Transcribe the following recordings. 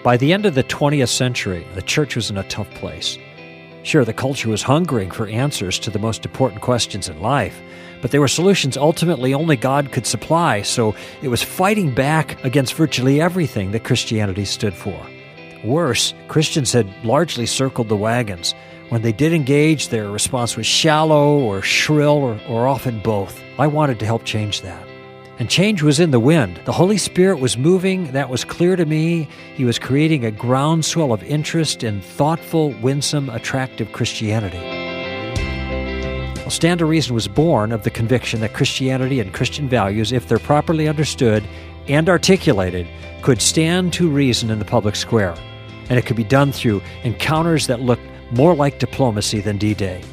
By the end of the 20th century, the church was in a tough place. Sure, the culture was hungering for answers to the most important questions in life, but they were solutions ultimately only God could supply, so it was fighting back against virtually everything that Christianity stood for. Worse, Christians had largely circled the wagons. When they did engage, their response was shallow or shrill or often both. I wanted to help change that. And change was in the wind. The Holy Spirit was moving. That was clear to me. He was creating a groundswell of interest in thoughtful, winsome, attractive Christianity. Well, Stand to Reason was born of the conviction that Christianity and Christian values, if they're properly understood and articulated, could stand to reason in the public square. And it could be done through encounters that looked more like diplomacy than D-Day.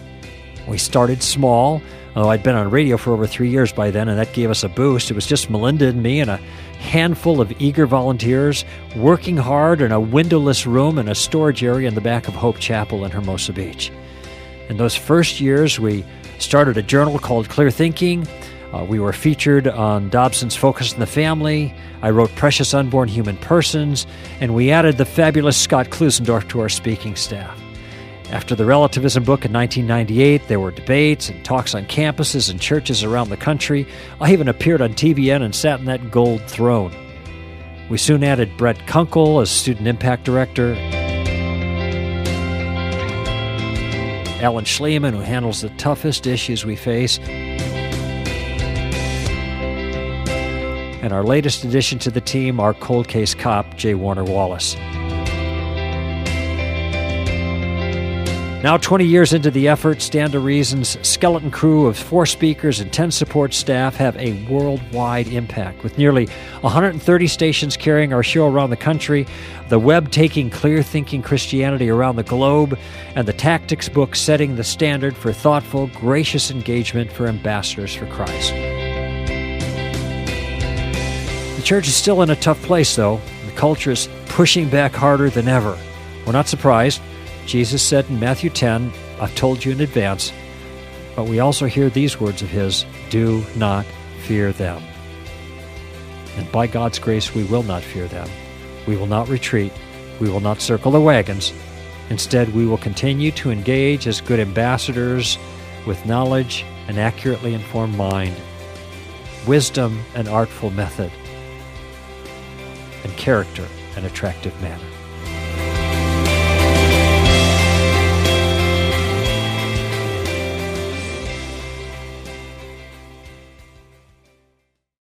We started small. I'd been on radio for over 3 years by then, and that gave us a boost. It was just Melinda and me and a handful of eager volunteers working hard in a windowless room in a storage area in the back of Hope Chapel in Hermosa Beach. In those first years, we started a journal called Clear Thinking. We were featured on Dobson's Focus on the Family. I wrote Precious Unborn Human Persons, and we added the fabulous Scott Klusendorf to our speaking staff. After the relativism book in 1998, there were debates and talks on campuses and churches around the country. I even appeared on TVN and sat in that gold throne. We soon added Brett Kunkel as Student Impact Director, Alan Schleeman, who handles the toughest issues we face, and our latest addition to the team, our cold case cop, J. Warner Wallace. Now, 20 years into the effort, Stand to Reason's skeleton crew of 4 speakers and 10 support staff have a worldwide impact, with nearly 130 stations carrying our show around the country, the web taking Clear Thinking Christianity around the globe, and the Tactics book setting the standard for thoughtful, gracious engagement for ambassadors for Christ. The church is still in a tough place, though. The culture is pushing back harder than ever. We're not surprised. Jesus said in Matthew 10, I've told you in advance, but we also hear these words of his, do not fear them. And by God's grace, we will not fear them. We will not retreat. We will not circle the wagons. Instead, we will continue to engage as good ambassadors with knowledge and accurately informed mind, wisdom and artful method, and character and attractive manner.